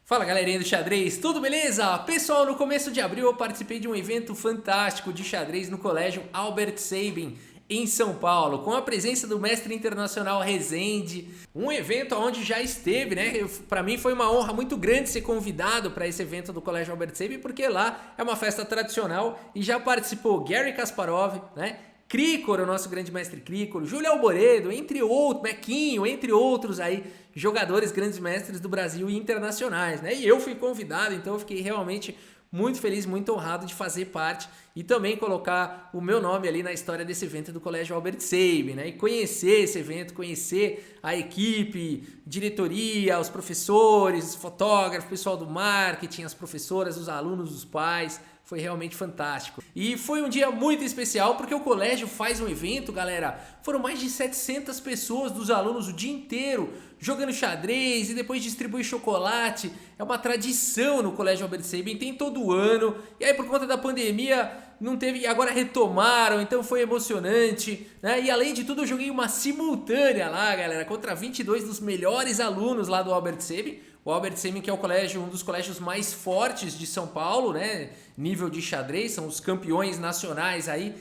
Fala galerinha do xadrez, tudo beleza? Pessoal, no começo de abril eu participei de um evento fantástico de xadrez no colégio Albert Sabin, em São Paulo, com a presença do mestre internacional Rezende, um evento onde já esteve, né? Para mim foi uma honra muito grande ser convidado para esse evento do colégio Albert Sabin, porque lá é uma festa tradicional e já participou Garry Kasparov, né? Cricor, o nosso grande mestre Cricor, Júlio Alboredo, entre outros, Mequinho, entre outros aí, jogadores grandes mestres do Brasil e internacionais, né? E eu fui convidado, então eu fiquei realmente muito feliz, muito honrado de fazer parte e também colocar o meu nome ali na história desse evento do Colégio Albert Sabin, né? E conhecer esse evento, conhecer a equipe, diretoria, os professores, os fotógrafos, o pessoal do marketing, as professoras, os alunos, os pais. Foi realmente fantástico. E foi um dia muito especial porque o colégio faz um evento, galera. Foram mais de 700 pessoas dos alunos o dia inteiro jogando xadrez e depois distribui chocolate. É uma tradição no colégio Albert Sabin, tem todo ano. E aí por conta da pandemia não teve, e agora retomaram, então foi emocionante, né? E além de tudo eu joguei uma simultânea lá, galera, contra 22 dos melhores alunos lá do Albert Sabin. O Albert Sabin, que é o colégio, um dos colégios mais fortes de São Paulo, né? Nível de xadrez, são os campeões nacionais aí,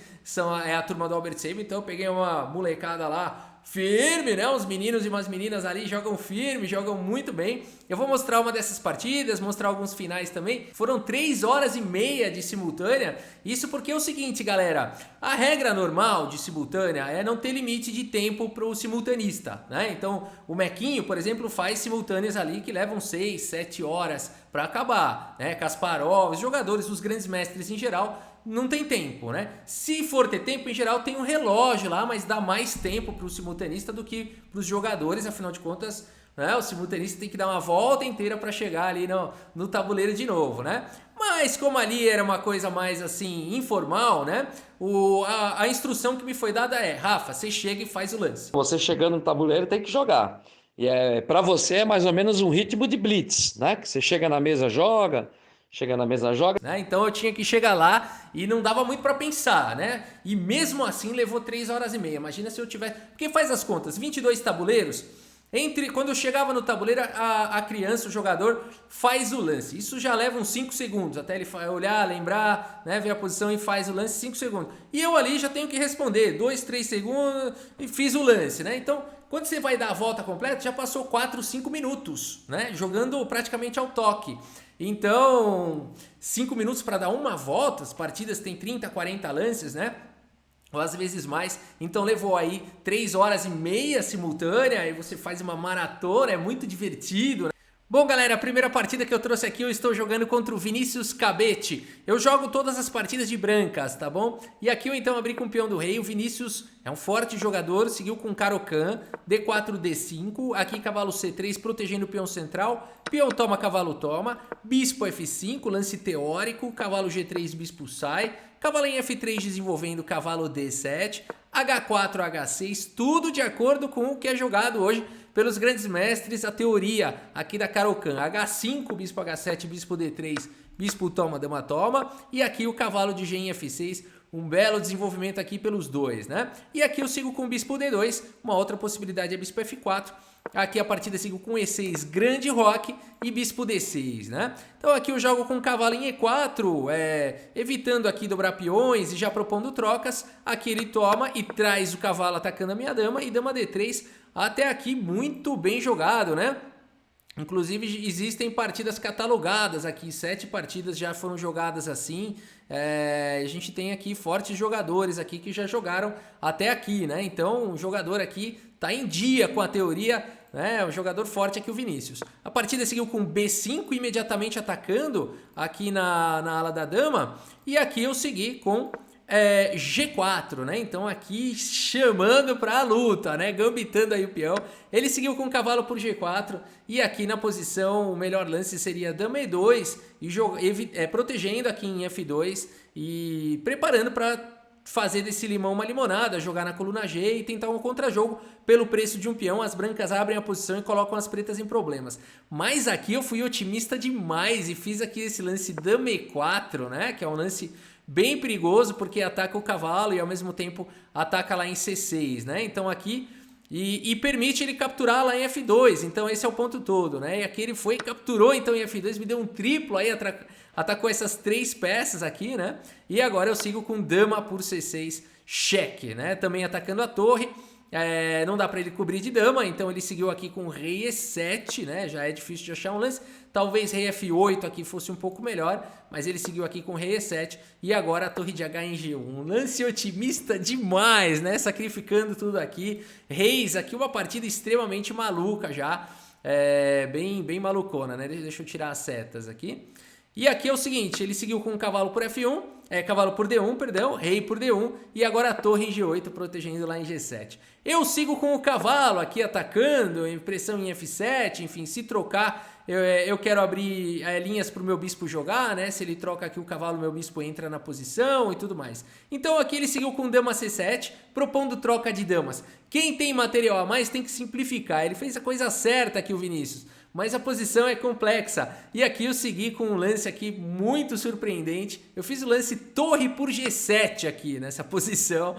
é a turma do Albert Sabin. Então eu peguei uma molecada lá firme, né? Uns meninos e umas meninas ali jogam firme, jogam muito bem. Eu vou mostrar uma dessas partidas, mostrar alguns finais também. Foram 3 horas e meia de simultânea. Isso porque é o seguinte, galera. A regra normal de simultânea é não ter limite de tempo para o simultanista, né? Então, o Mequinho, por exemplo, faz simultâneas ali que levam 6, 7 horas para acabar, né? Kasparov, os jogadores, os grandes mestres em geral, não tem tempo, né? Se for ter tempo, em geral tem um relógio lá, mas dá mais tempo para o simultanista do que para os jogadores, afinal de contas, né? O simultanista tem que dar uma volta inteira para chegar ali no tabuleiro de novo, né? Mas como ali era uma coisa mais assim, informal, né? A instrução que me foi dada é: Rafa, você chega e faz o lance. Você chegando no tabuleiro tem que jogar. E para você é mais ou menos um ritmo de blitz, né? Que você chega na mesa, joga, chega na mesa, joga. Né? Então eu tinha que chegar lá e não dava muito para pensar, né? E mesmo assim levou 3 horas e meia. Imagina se eu tivesse... Porque faz as contas, 22 tabuleiros... Quando eu chegava no tabuleiro, a criança, o jogador, faz o lance. Isso já leva uns 5 segundos, até ele olhar, lembrar, né, ver a posição e faz o lance, 5 segundos. E eu ali já tenho que responder, 2, 3 segundos e fiz o lance, né? Então, quando você vai dar a volta completa, já passou 4, 5 minutos, né? Jogando praticamente ao toque. Então, 5 minutos para dar uma volta, as partidas têm 30, 40 lances, né? Ou às vezes mais, então levou aí 3 horas e meia simultânea, aí você faz uma maratona, é muito divertido, né? Bom galera, a primeira partida que eu trouxe aqui eu estou jogando contra o Vinícius Cabete. Eu jogo todas as partidas de brancas, tá bom? E aqui eu então abri com o peão do rei, o Vinícius é um forte jogador, seguiu com Caro-Kann, D4, D5, aqui cavalo C3 protegendo o peão central, peão toma, cavalo toma, bispo F5, lance teórico, cavalo G3, bispo sai, cavalo em F3 desenvolvendo cavalo D7, H4, H6, tudo de acordo com o que é jogado hoje pelos grandes mestres, a teoria aqui da Caro-Kann. H5, bispo H7, bispo D3, bispo toma, dama toma, e aqui o cavalo de G em F6, um belo desenvolvimento aqui pelos dois, né? E aqui eu sigo com o bispo D2, uma outra possibilidade é bispo F4, aqui a partida eu sigo com E6, grande roque e bispo D6, né? Então aqui eu jogo com o cavalo em E4, evitando aqui dobrar peões e já propondo trocas. Aqui ele toma e traz o cavalo atacando a minha dama e dama D3, até aqui muito bem jogado, né? Inclusive existem partidas catalogadas aqui, 7 partidas já foram jogadas assim. A gente tem aqui fortes jogadores aqui que já jogaram até aqui, né? Então o jogador aqui tá em dia com a teoria, né? O jogador forte aqui, o Vinícius. A partida seguiu com B5, imediatamente atacando aqui na ala da dama. E aqui eu segui com G4, né? Então aqui chamando para a luta, né? Gambitando aí o peão. Ele seguiu com o cavalo por G4 e aqui na posição o melhor lance seria dama E2 e protegendo aqui em F2 e preparando para fazer desse limão uma limonada, jogar na coluna G e tentar um contra-jogo pelo preço de um peão. As brancas abrem a posição e colocam as pretas em problemas. Mas aqui eu fui otimista demais e fiz aqui esse lance dama E4, né? Que é um lance bem perigoso porque ataca o cavalo e ao mesmo tempo ataca lá em C6, né? Então aqui e permite ele capturar lá em F2, então esse é o ponto todo, né? E aqui ele foi e capturou então em F2, me deu um triplo aí, atacou essas 3 peças aqui, né? E agora eu sigo com dama por C6, cheque, né? Também atacando a torre. Não dá para ele cobrir de dama, então ele seguiu aqui com rei E7, né? Já é difícil de achar um lance. Talvez rei F8 aqui fosse um pouco melhor, mas ele seguiu aqui com rei E7 e agora a torre de H em G1. Um lance otimista demais, né? Sacrificando tudo aqui. Reis aqui, uma partida extremamente maluca já, bem malucona, né? Deixa eu tirar as setas aqui. E aqui é o seguinte, ele seguiu com o cavalo por F1, cavalo por D1, perdão, rei por D1 e agora a torre em G8 protegendo lá em G7. Eu sigo com o cavalo aqui atacando, pressão em F7, enfim, se trocar, eu quero abrir linhas para o meu bispo jogar, né? Se ele troca aqui o cavalo, meu bispo entra na posição e tudo mais. Então aqui ele seguiu com dama C7, propondo troca de damas. Quem tem material a mais tem que simplificar, ele fez a coisa certa aqui o Vinícius. Mas a posição é complexa. E aqui eu segui com um lance aqui muito surpreendente. Eu fiz o lance torre por G7 aqui nessa posição.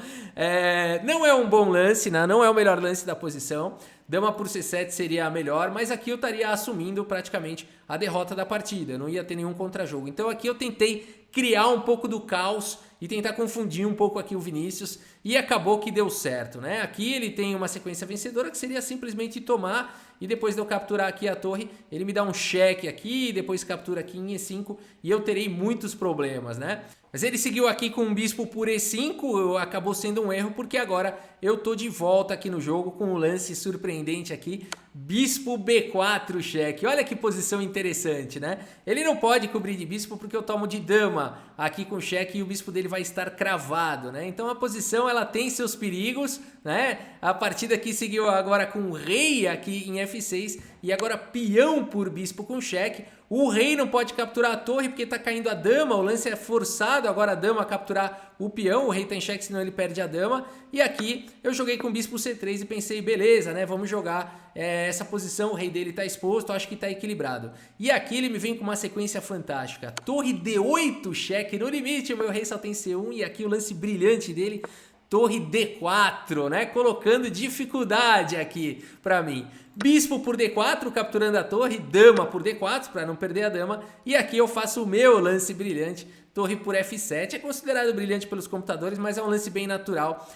Não é um bom lance, né? Não é o melhor lance da posição. Dama por C7 seria a melhor, mas aqui eu estaria assumindo praticamente a derrota da partida. Eu não ia ter nenhum contra-jogo. Então aqui eu tentei criar um pouco do caos e tentar confundir um pouco aqui o Vinícius e acabou que deu certo, né? Aqui ele tem uma sequência vencedora que seria simplesmente tomar e depois de eu capturar aqui a torre, ele me dá um cheque aqui, depois captura aqui em E5 e eu terei muitos problemas, né? Mas ele seguiu aqui com um bispo por E5, acabou sendo um erro porque agora eu tô de volta aqui no jogo com um lance surpreendente aqui, bispo B4 cheque. Olha que posição interessante, né? Ele não pode cobrir de bispo porque eu tomo de dama aqui com cheque e o bispo dele vai estar cravado, né? Então a posição ela tem seus perigos, né? A partida aqui seguiu agora com rei aqui em F6 e agora peão por bispo com cheque. O rei não pode capturar a torre porque está caindo a dama, o lance é forçado agora a dama a capturar o peão, o rei está em cheque, senão ele perde a dama. E aqui eu joguei com bispo C3 e pensei, beleza, né, vamos jogar essa posição, o rei dele está exposto, acho que está equilibrado. E aqui ele me vem com uma sequência fantástica, torre D8 cheque, no limite o meu rei só tem C1 e aqui o lance brilhante dele, torre D4, né? Colocando dificuldade aqui para mim. Bispo por D4, capturando a torre. Dama por D4, para não perder a dama. E aqui eu faço o meu lance brilhante. Torre por F7. É considerado brilhante pelos computadores, mas é um lance bem natural.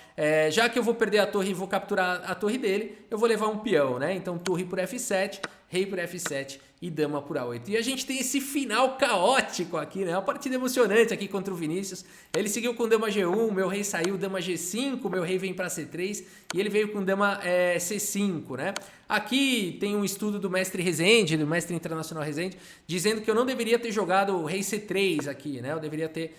Já que eu vou perder a torre e vou capturar a torre dele, eu vou levar um peão, né? Então torre por F7, rei por F7 e dama por A8. E a gente tem esse final caótico aqui, né? Uma partida emocionante aqui contra o Vinícius. Ele seguiu com dama G1, meu rei saiu dama G5, meu rei vem para C3 e ele veio com dama C5, né? Aqui tem um estudo do mestre Rezende, do mestre internacional Rezende, dizendo que eu não deveria ter jogado o rei C3 aqui, né? Eu deveria ter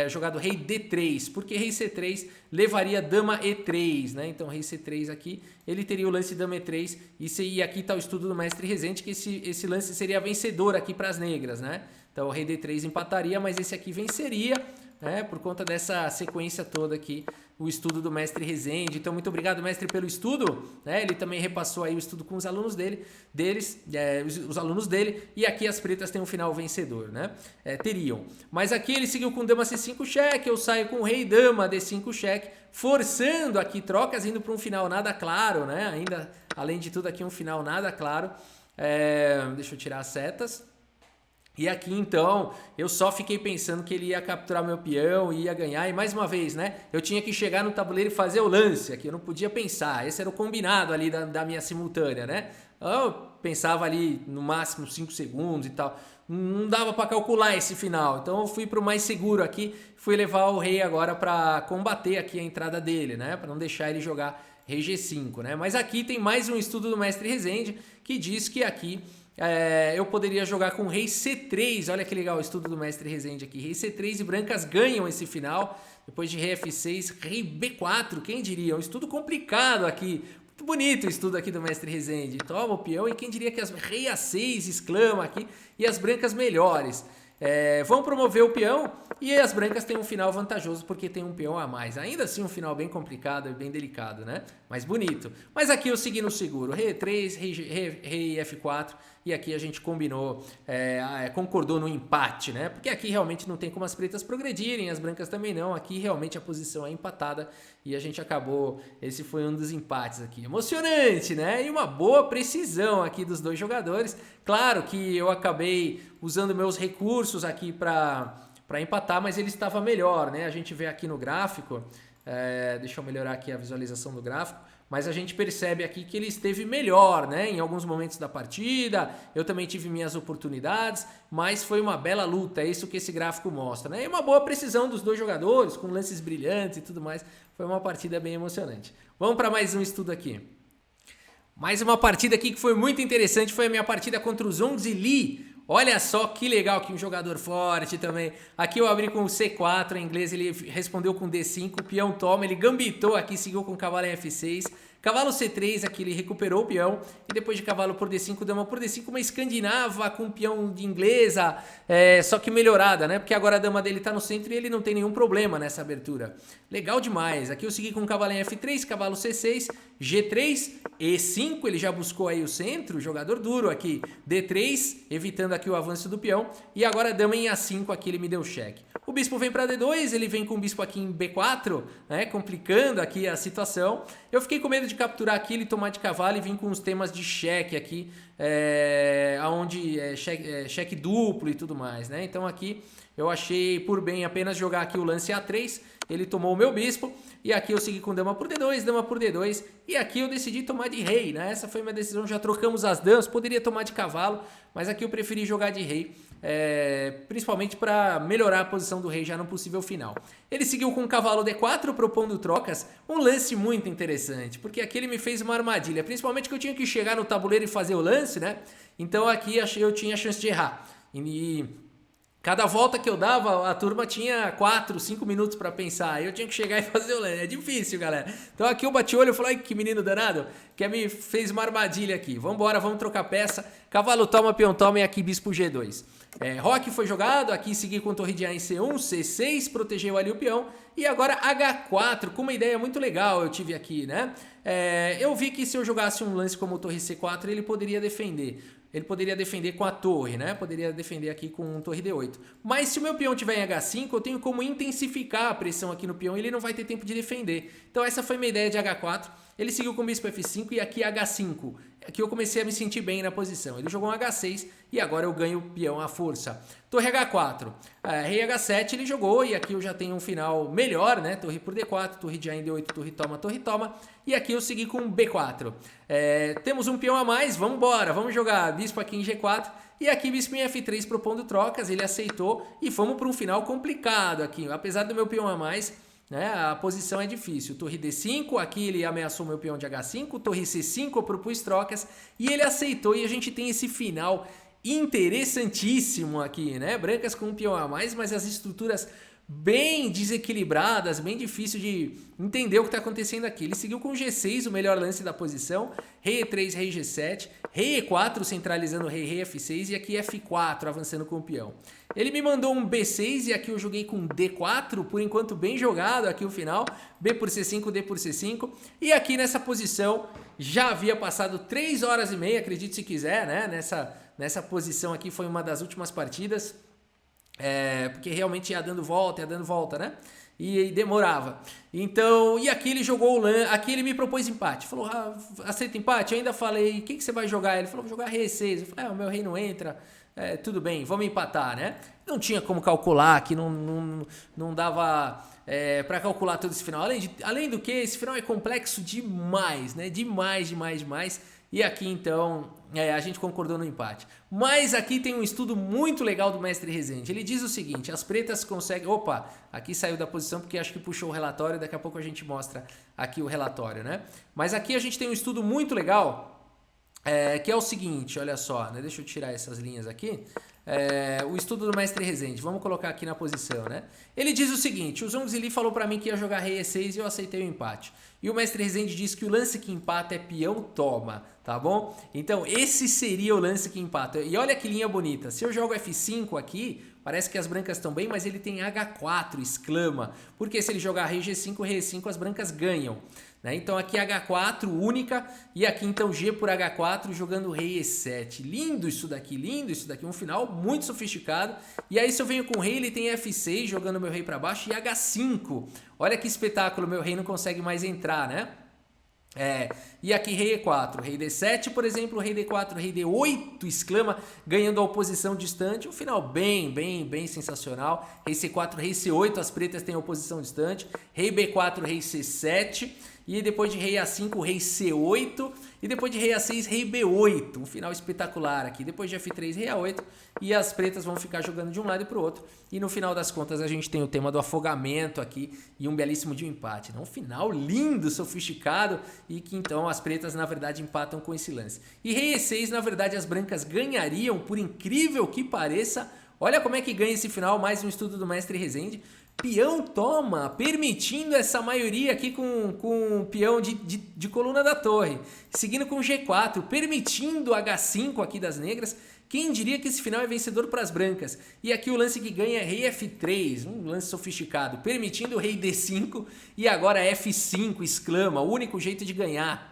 jogado rei D3, porque rei C3 levaria dama E3, né? Então rei C3 aqui, ele teria o lance dama E3 e aqui está o estudo do mestre Rezende que esse lance seria vencedor aqui para as negras, né? Então o rei D3 empataria, mas esse aqui venceria, né? Por conta dessa sequência toda aqui, o estudo do mestre Rezende. Então muito obrigado, mestre, pelo estudo, né? Ele também repassou aí o estudo com os alunos os alunos dele, e aqui as pretas têm um final vencedor, né? Teriam. Mas aqui ele seguiu com dama C5 cheque, eu saio com rei dama D5 cheque, forçando aqui trocas, indo para um final nada claro, né? Ainda, além de tudo aqui um final nada claro. Deixa eu tirar as setas. E aqui então eu só fiquei pensando que ele ia capturar meu peão e ia ganhar. E mais uma vez, né? Eu tinha que chegar no tabuleiro e fazer o lance. Aqui eu não podia pensar. Esse era o combinado ali da minha simultânea, né? Eu pensava ali no máximo 5 segundos e tal. Não dava para calcular esse final. Então eu fui para o mais seguro aqui. Fui levar o rei agora para combater aqui a entrada dele, né? Para não deixar ele jogar rei G5, né? Mas aqui tem mais um estudo do mestre Rezende que diz que aqui eu poderia jogar com rei C3, olha que legal o estudo do mestre Rezende aqui, rei C3 e brancas ganham esse final, depois de rei F6, rei B4, quem diria, um estudo complicado aqui, muito bonito o estudo aqui do mestre Rezende, toma o peão e quem diria que as rei A6 exclama aqui, e as brancas melhores. Vão promover o peão e as brancas têm um final vantajoso porque tem um peão a mais. Ainda assim um final bem complicado e bem delicado, né? Mas bonito. Mas aqui eu segui no seguro. Rei E3, rei F4 e aqui a gente combinou, concordou no empate, né? Porque aqui realmente não tem como as pretas progredirem, as brancas também não, aqui realmente a posição é empatada e a gente acabou, esse foi um dos empates aqui. Emocionante, né? E uma boa precisão aqui dos dois jogadores. Claro que eu acabei usando meus recursos aqui para empatar, mas ele estava melhor, né? A gente vê aqui no gráfico, deixa eu melhorar aqui a visualização do gráfico, mas a gente percebe aqui que ele esteve melhor, né? Em alguns momentos da partida, eu também tive minhas oportunidades, mas foi uma bela luta, é isso que esse gráfico mostra, né? E uma boa precisão dos dois jogadores, com lances brilhantes e tudo mais, foi uma partida bem emocionante. Vamos para mais um estudo aqui. Mais uma partida aqui que foi muito interessante, foi a minha partida contra o Zhongzi Li. Olha só que legal, que um jogador forte também. Aqui eu abri com o C4 em inglês, ele respondeu com D5, o peão toma, ele gambitou aqui, seguiu com o cavalo em F6. Cavalo C3, aqui ele recuperou o peão, e depois de cavalo por D5, dama por D5, uma escandinava com peão de inglesa, só que melhorada, né? Porque agora a dama dele tá no centro e ele não tem nenhum problema nessa abertura. Legal demais. Aqui eu segui com cavalo em F3, cavalo C6, G3, E5, ele já buscou aí o centro, jogador duro aqui, D3, evitando aqui o avanço do peão, e agora a dama em A5, aqui ele me deu cheque. O bispo vem para D2, ele vem com o bispo aqui em B4, né? Complicando aqui a situação. Eu fiquei com medo de capturar aqui, ele tomar de cavalo e vir com os temas de cheque aqui, onde cheque duplo e tudo mais, né? Então aqui eu achei por bem apenas jogar aqui o lance A3, ele tomou o meu bispo, e aqui eu segui com dama por D2, e aqui eu decidi tomar de rei, né? Essa foi minha decisão, já trocamos as damas, poderia tomar de cavalo, mas aqui eu preferi jogar de rei, principalmente para melhorar a posição do rei já no possível final. Ele seguiu com o cavalo D4, propondo trocas, um lance muito interessante, porque aqui ele me fez uma armadilha, principalmente que eu tinha que chegar no tabuleiro e fazer o lance, né? Então aqui eu tinha a chance de errar, e cada volta que eu dava, a turma tinha 4, 5 minutos para pensar. Eu tinha que chegar e fazer o lance. É difícil, galera. Então aqui eu bati o olho e falei, ai, que menino danado, que me fez uma armadilha aqui. Vambora, vamos trocar peça. Cavalo toma, peão toma e aqui bispo G2. Roque foi jogado, aqui segui com torre de A em C1, C6, protegeu ali o peão. E agora H4, com uma ideia muito legal eu tive aqui, né? Eu vi que se eu jogasse um lance como torre C4, ele poderia defender. Ele poderia defender com a torre, né? Poderia defender aqui com torre D8. Mas se o meu peão tiver em H5, eu tenho como intensificar a pressão aqui no peão e ele não vai ter tempo de defender. Então essa foi minha ideia de H4. Ele seguiu com o bispo F5 e aqui H5. Aqui eu comecei a me sentir bem na posição. Ele jogou um H6 e agora eu ganho o peão à força. Torre H4. Rei H7 ele jogou e aqui eu já tenho um final melhor, né? Torre por D4, torre de A em D8, torre toma. E aqui eu segui com B4. Temos um peão a mais, vamos embora, vamos jogar bispo aqui em G4. E aqui bispo em F3 propondo trocas, ele aceitou e fomos para um final complicado aqui. Apesar do meu peão a mais, né, a posição é difícil. Torre D5, aqui ele ameaçou meu peão de H5, torre C5 eu propus trocas e ele aceitou e a gente tem esse final interessantíssimo aqui, né? Brancas com um peão a mais, mas as estruturas bem desequilibradas, bem difícil de entender o que está acontecendo aqui. Ele seguiu com G6, o melhor lance da posição, rei E3, rei G7, rei E4, centralizando rei F6 e aqui F4, avançando com o peão. Ele me mandou um B6 e aqui eu joguei com D4, por enquanto bem jogado aqui o final, B por C5, D por C5, e aqui nessa posição já havia passado 3 horas e meia, acredite se quiser, né? Nessa posição aqui foi uma das últimas partidas, porque realmente ia dando volta, né? E demorava. Então, e aqui ele jogou o lance, aqui ele me propôs empate. Falou, aceita empate? Eu ainda falei, o que você vai jogar? Ele falou, vou jogar rei E6. Eu falei, o meu rei não entra, tudo bem, vamos empatar, né? Não tinha como calcular, aqui não dava para calcular todo esse final. Além do que, esse final é complexo demais, né? Demais. E aqui, então, a gente concordou no empate. Mas aqui tem um estudo muito legal do mestre Rezende. Ele diz o seguinte, as pretas conseguem... Opa, aqui saiu da posição porque acho que puxou o relatório. Daqui a pouco a gente mostra aqui o relatório, né? Mas aqui a gente tem um estudo muito legal, que é o seguinte, olha só, né? Deixa eu tirar essas linhas aqui. O estudo do mestre Rezende, vamos colocar aqui na posição, né? Ele diz o seguinte, o Zhongzi Li falou para mim que ia jogar rei E6 e eu aceitei o empate. E o mestre Rezende diz que o lance que empata é peão toma, tá bom? Então esse seria o lance que empata. E olha que linha bonita, se eu jogo F5 aqui, parece que as brancas estão bem, mas ele tem H4, exclama. Porque se ele jogar rei G5, rei E5, as brancas ganham. né? Então aqui H4 única e aqui então G por H4 jogando rei E7. Lindo isso daqui, um final muito sofisticado. E aí se eu venho com o rei, ele tem F6 jogando meu rei para baixo e H5. Olha que espetáculo, meu rei não consegue mais entrar, né? E aqui rei E4, rei D7, por exemplo, rei D4, rei D8, exclama, ganhando a oposição distante. Um final bem sensacional. Rei C4, rei C8, as pretas têm oposição distante. Rei B4, rei C7. E depois de rei A5, rei C8. E depois de rei A6, rei B8. Um final espetacular aqui. Depois de F3, rei A8. E as pretas vão ficar jogando de um lado e para o outro. E no final das contas a gente tem o tema do afogamento aqui. E um belíssimo de um empate. Um final lindo, sofisticado. E que então as pretas na verdade empatam com esse lance. E rei E6, na verdade as brancas ganhariam, por incrível que pareça. Olha como é que ganha esse final. Mais um estudo do mestre Rezende. Peão toma, permitindo essa maioria aqui com o peão de coluna da torre. Seguindo com G4, permitindo H5 aqui das negras. Quem diria que esse final é vencedor para as brancas? E aqui o lance que ganha é rei F3, um lance sofisticado, permitindo o rei D5 e agora F5, exclama, o único jeito de ganhar.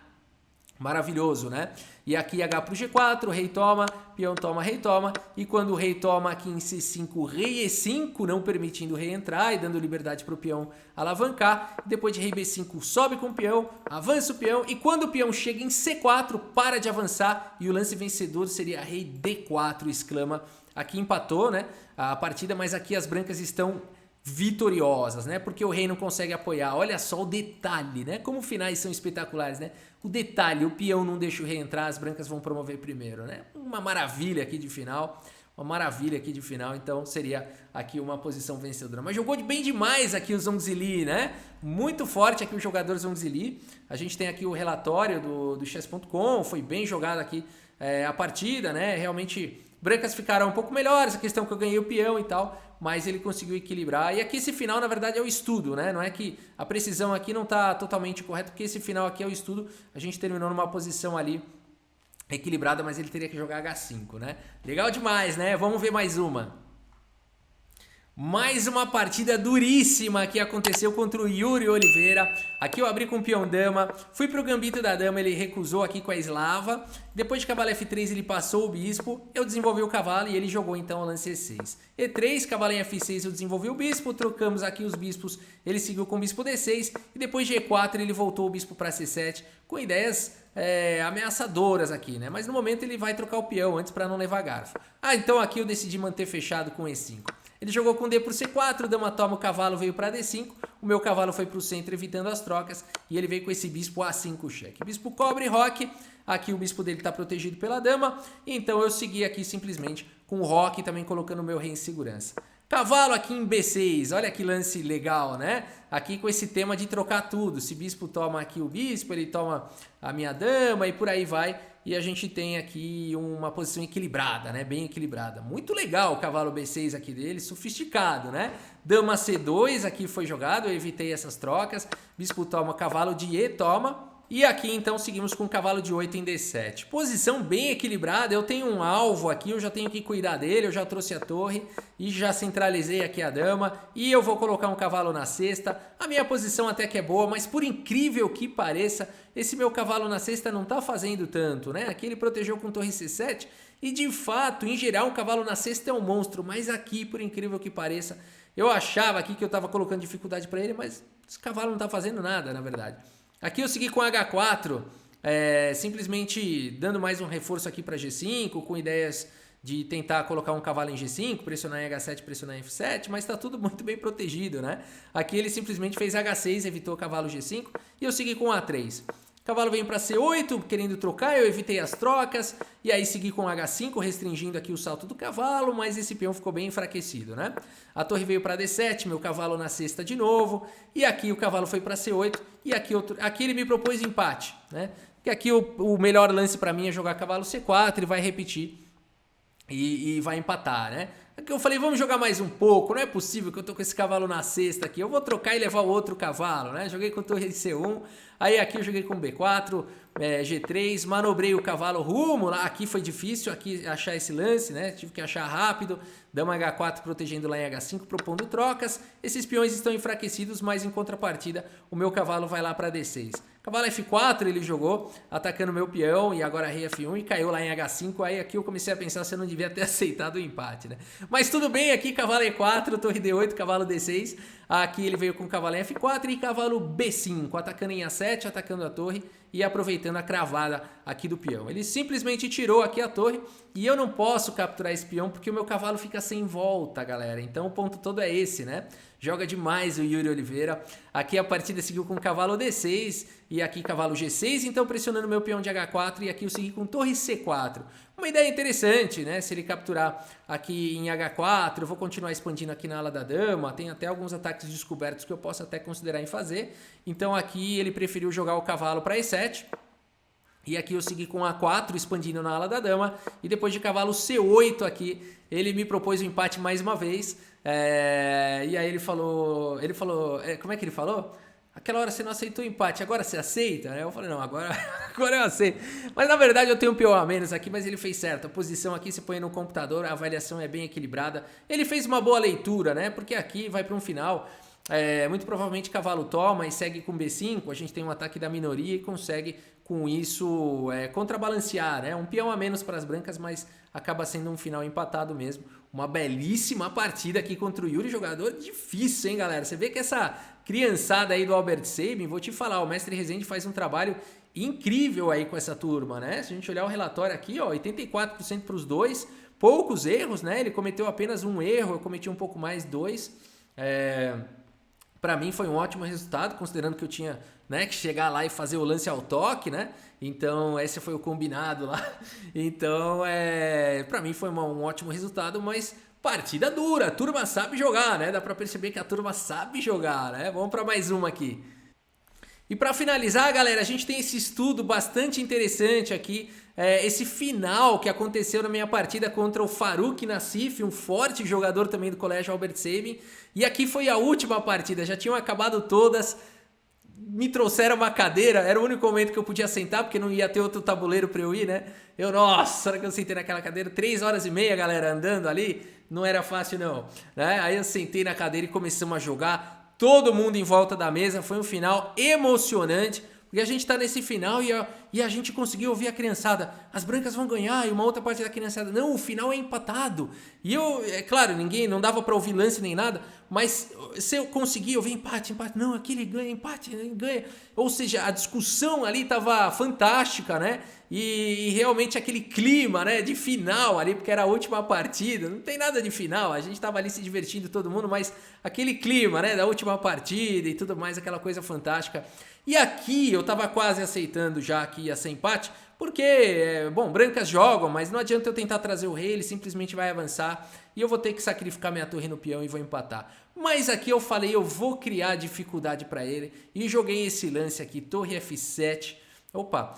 Maravilhoso, né? E aqui H pro G4, rei toma, peão toma, rei toma. E quando o rei toma aqui em C5, rei E5, não permitindo o rei entrar e dando liberdade para o peão alavancar. Depois de rei B5, sobe com o peão, avança o peão. E quando o peão chega em C4, para de avançar. E o lance vencedor seria rei D4, exclama. Aqui empatou, né? A partida, mas aqui as brancas estão vitoriosas, né? Porque o rei não consegue apoiar. Olha só o detalhe, né? Como finais são espetaculares, né? O detalhe, o peão não deixa o rei entrar, as brancas vão promover primeiro, né? Uma maravilha aqui de final. Então seria aqui uma posição vencedora. Mas jogou bem demais aqui o Zongzili, né? Muito forte aqui o jogador Zongzili. A gente tem aqui o relatório do chess.com, foi bem jogado aqui a partida, né? Realmente brancas ficaram um pouco melhores, a questão que eu ganhei o peão e tal, mas ele conseguiu equilibrar. E aqui esse final, na verdade, é o estudo, né? Não é que a precisão aqui não está totalmente correta, porque esse final aqui é o estudo. A gente terminou numa posição ali equilibrada, mas ele teria que jogar H5, né? Legal demais, né? Vamos ver mais uma. Mais uma partida duríssima que aconteceu contra o Yuri Oliveira. Aqui eu abri com o peão dama, fui pro gambito da dama, ele recusou aqui com a eslava. Depois de cavalo F3 ele passou o bispo, eu desenvolvi o cavalo e ele jogou então o lance E6. E3, cavalo em F6 eu desenvolvi o bispo, trocamos aqui os bispos, ele seguiu com o bispo D6. E depois de E4 ele voltou o bispo para C7 com ideias ameaçadoras aqui, né? Mas no momento ele vai trocar o peão antes para não levar garfo. Então aqui eu decidi manter fechado com E5. Ele jogou com D por C4, dama toma, o cavalo veio para D5, o meu cavalo foi para o centro evitando as trocas e ele veio com esse bispo A5 cheque. Bispo cobre, roque, aqui o bispo dele está protegido pela dama, então eu segui aqui simplesmente com o roque também colocando o meu rei em segurança. Cavalo aqui em B6, olha que lance legal, né? Aqui com esse tema de trocar tudo, se bispo toma aqui o bispo, ele toma a minha dama e por aí vai. E a gente tem aqui uma posição equilibrada, né? Bem equilibrada. Muito legal o cavalo B6 aqui dele, sofisticado, né? Dama C2 aqui foi jogado, eu evitei essas trocas. Bispo toma, cavalo de E toma. E aqui então seguimos com o cavalo de 8 em D7. Posição bem equilibrada, eu tenho um alvo aqui, eu já tenho que cuidar dele, eu já trouxe a torre e já centralizei aqui a dama. E eu vou colocar um cavalo na cesta. A minha posição até que é boa, mas por incrível que pareça, esse meu cavalo na cesta não tá fazendo tanto, né? Aqui ele protegeu com torre C7 e de fato, em geral, um cavalo na cesta é um monstro. Mas aqui, por incrível que pareça, eu achava aqui que eu tava colocando dificuldade para ele, mas esse cavalo não tá fazendo nada, na verdade. Aqui eu segui com H4, simplesmente dando mais um reforço aqui para G5, com ideias de tentar colocar um cavalo em G5, pressionar em H7, pressionar em F7, mas está tudo muito bem protegido, né? Aqui ele simplesmente fez H6, evitou o cavalo G5, e eu segui com A3. Cavalo vem para C8, querendo trocar, eu evitei as trocas, e aí segui com H5, restringindo aqui o salto do cavalo, mas esse peão ficou bem enfraquecido, né? A torre veio para D7, meu cavalo na cesta de novo, e aqui o cavalo foi para C8, e aqui ele me propôs empate, né? Porque aqui o melhor lance para mim é jogar cavalo C4, ele vai repetir e vai empatar, né? Aqui eu falei, vamos jogar mais um pouco, não é possível que eu tô com esse cavalo na cesta aqui, eu vou trocar e levar o outro cavalo, né? Joguei com torre de C1, aí aqui eu joguei com B4, G3, manobrei o cavalo rumo lá, aqui foi difícil aqui achar esse lance, né? Tive que achar rápido, dama H4 protegendo lá em H5, propondo trocas. Esses peões estão enfraquecidos, mas em contrapartida o meu cavalo vai lá para D6. Cavalo F4 ele jogou, atacando o meu peão, e agora rei F1 e caiu lá em H5, aí aqui eu comecei a pensar se eu não devia ter aceitado o empate, né? Mas tudo bem, aqui cavalo E4, torre D8, cavalo D6, aqui ele veio com cavalo em F4 e cavalo B5, atacando em A7, atacando a torre e aproveitando a cravada aqui do peão. Ele simplesmente tirou aqui a torre e eu não posso capturar esse peão porque o meu cavalo fica sem volta, galera. Então o ponto todo é esse, né? Joga demais o Yuri Oliveira. Aqui a partida seguiu com cavalo D6 e aqui cavalo G6, então pressionando meu peão de H4 e aqui eu segui com torre C4. Uma ideia interessante, né? Se ele capturar aqui em H4, eu vou continuar expandindo aqui na ala da dama, tem até alguns ataques descobertos que eu posso até considerar em fazer. Então aqui ele preferiu jogar o cavalo para E7. E aqui eu segui com A4, expandindo na ala da dama. E depois de cavalo C8 aqui, ele me propôs o empate mais uma vez. E aí ele falou, como é que ele falou? Aquela hora você não aceitou o empate, agora você aceita? Eu falei, não, agora eu aceito. Mas na verdade eu tenho um peão a menos aqui, mas ele fez certo. A posição aqui você põe no computador, a avaliação é bem equilibrada. Ele fez uma boa leitura, né? Porque aqui vai para um final. Muito provavelmente cavalo toma e segue com B5, a gente tem um ataque da minoria e consegue com isso contrabalancear, né? Um peão a menos para as brancas, mas acaba sendo um final empatado mesmo. Uma belíssima partida aqui contra o Yuri, jogador difícil, hein, galera? Você vê que essa criançada aí do Albert Sabin, vou te falar, o mestre Rezende faz um trabalho incrível aí com essa turma, né? Se a gente olhar o relatório aqui, ó, 84% para os dois, poucos erros, né? Ele cometeu apenas um erro, eu cometi um pouco mais, 2. Para mim foi um ótimo resultado, considerando que eu tinha, né, que chegar lá e fazer o lance ao toque, né? Então, esse foi o combinado lá. Então, para mim foi um ótimo resultado, mas partida dura. A turma sabe jogar, né? Dá para perceber que a turma sabe jogar, né? Vamos para mais uma aqui. E para finalizar, galera, a gente tem esse estudo bastante interessante aqui, esse final que aconteceu na minha partida contra o Farouk Nassif, um forte jogador também do Colégio Albert Sabin. E aqui foi a última partida, já tinham acabado todas, me trouxeram uma cadeira, era o único momento que eu podia sentar, porque não ia ter outro tabuleiro para eu ir, né? Nossa, hora que eu sentei naquela cadeira, 3 horas e meia, galera, andando ali, não era fácil não, né? Aí eu sentei na cadeira e começamos a jogar, todo mundo em volta da mesa, foi um final emocionante, porque a gente tá nesse final e a gente conseguiu ouvir a criançada, as brancas vão ganhar, e uma outra parte da criançada, não, o final é empatado. E eu, claro, não dava pra ouvir lance nem nada, mas se eu conseguia ouvir empate, não, aquele ganha, empate, ganha. Ou seja, a discussão ali tava fantástica, né? E realmente aquele clima, né, de final ali, porque era a última partida, não tem nada de final, a gente tava ali se divertindo todo mundo, mas aquele clima, né, da última partida e tudo mais, aquela coisa fantástica. E aqui eu tava quase aceitando já que ia ser empate, porque, bom, brancas jogam, mas não adianta eu tentar trazer o rei, ele simplesmente vai avançar e eu vou ter que sacrificar minha torre no peão e vou empatar. Mas aqui eu falei, eu vou criar dificuldade para ele e joguei esse lance aqui, torre F7. Opa!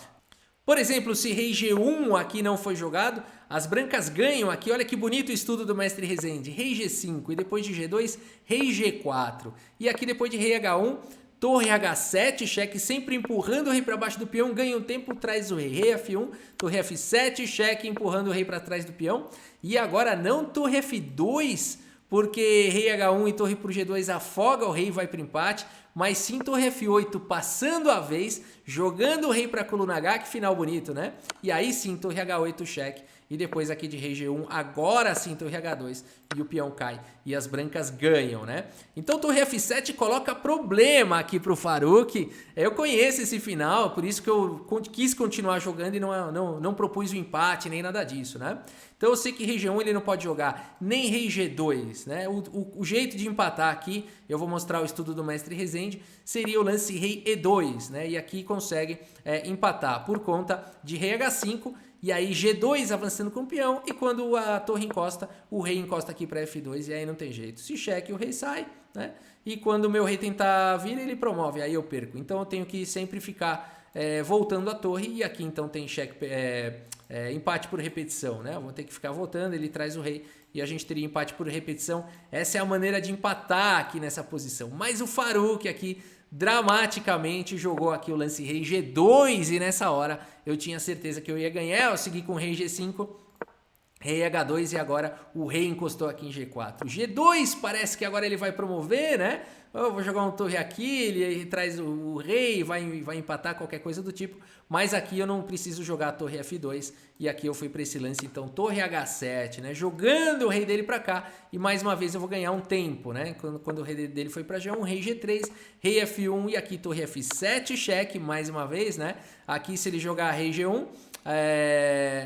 Por exemplo, se rei G1 aqui não foi jogado, as brancas ganham aqui, olha que bonito o estudo do mestre Rezende, rei G5 e depois de G2, rei G4. E aqui depois de rei H1, torre H7, cheque, sempre empurrando o rei para baixo do peão, ganha um tempo, traz o rei, rei F1, torre F7, cheque, empurrando o rei para trás do peão. E agora não torre F2, porque rei H1 e torre por G2 afoga o rei e vai para empate, mas sim torre F8 passando a vez, jogando o rei para a coluna H, que final bonito, né? E aí sim torre H8 cheque, e depois aqui de rei G1, agora sim torre H2 e o peão cai e as brancas ganham, né? Então torre F7 coloca problema aqui pro Farouk. Eu conheço esse final, por isso que eu quis continuar jogando e não propus o empate nem nada disso, né? Então eu sei que rei G1 ele não pode jogar nem rei G2, né? O jeito de empatar aqui, eu vou mostrar o estudo do mestre Rezende, seria o lance rei E2, né? E aqui consegue empatar por conta de rei H5, e aí G2 avançando com o peão, e quando a torre encosta, o rei encosta aqui para F2, e aí não tem jeito. Se cheque, o rei sai, né? E quando o meu rei tentar vir, ele promove, aí eu perco. Então eu tenho que sempre ficar voltando a torre, e aqui então tem empate por repetição, né? Eu vou ter que ficar voltando, ele traz o rei e a gente teria empate por repetição. Essa é a maneira de empatar aqui nessa posição. Mas o Faruk aqui dramaticamente jogou aqui o lance rei G2 e nessa hora eu tinha certeza que eu ia ganhar. Eu segui com rei G5, rei H2 e agora o rei encostou aqui em G4. G2 parece que agora ele vai promover, né? Eu vou jogar um torre aqui, ele traz o rei, vai empatar, qualquer coisa do tipo. Mas aqui eu não preciso jogar a torre F2 e aqui eu fui para esse lance, então torre H7, né? Jogando o rei dele para cá e mais uma vez eu vou ganhar um tempo, né? Quando o rei dele foi para G1, rei G3, rei F1 e aqui torre F7, cheque mais uma vez, né? Aqui se ele jogar rei G1...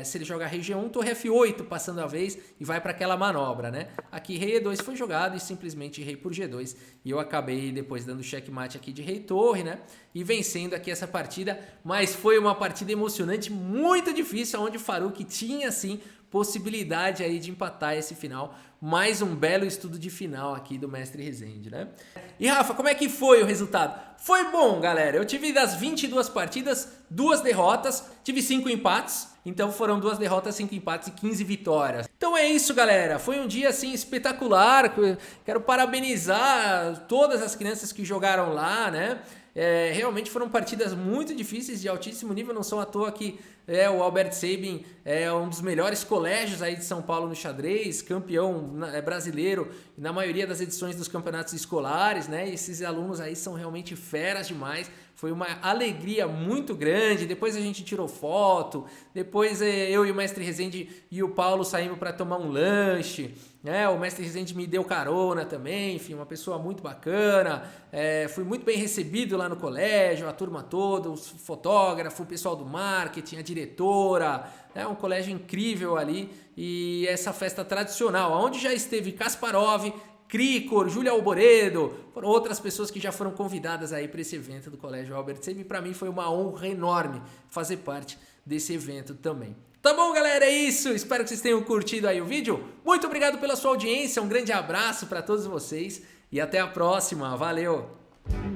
se ele jogar rei G1, torre F8 passando a vez e vai para aquela manobra, né? Aqui rei E2 foi jogado e simplesmente rei por G2 e eu acabei depois dando checkmate aqui de rei torre, né? E vencendo aqui essa partida, mas foi uma partida emocionante, muito difícil, onde o Faruk tinha sim possibilidade aí de empatar esse final. Mais um belo estudo de final aqui do Mestre Rezende, né? E Rafa, como é que foi o resultado? Foi bom, galera. Eu tive das 22 partidas, 2 derrotas, tive 5 empates. Então foram 2 derrotas, 5 empates e 15 vitórias. Então é isso, galera. Foi um dia assim espetacular. Quero parabenizar todas as crianças que jogaram lá, né? Realmente foram partidas muito difíceis, de altíssimo nível. Não são à toa que o Albert Sabin é um dos melhores colégios aí de São Paulo no xadrez, campeão brasileiro na maioria das edições dos campeonatos escolares, né? E esses alunos aí são realmente feras demais. Foi uma alegria muito grande. Depois a gente tirou foto. Depois eu e o Mestre Rezende e o Paulo saímos para tomar um lanche, né? O Mestre Rezende me deu carona também. Enfim, uma pessoa muito bacana. Fui muito bem recebido lá no colégio, a turma toda, os fotógrafos, o pessoal do marketing, a diretora. É um colégio incrível ali. E essa festa tradicional, onde já esteve Kasparov, Cricor, Júlia Alboredo, foram outras pessoas que já foram convidadas aí para esse evento do Colégio Albert Sabin. Para mim foi uma honra enorme fazer parte desse evento também. Tá bom, galera? É isso. Espero que vocês tenham curtido aí o vídeo. Muito obrigado pela sua audiência. Um grande abraço para todos vocês e até a próxima. Valeu!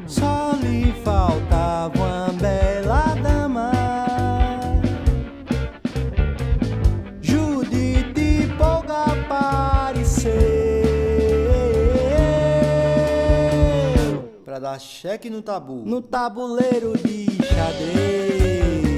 Só lhe faltava uma bela dama, Judite pouca apareceu pra dar cheque no tabu, no tabuleiro de xadrez.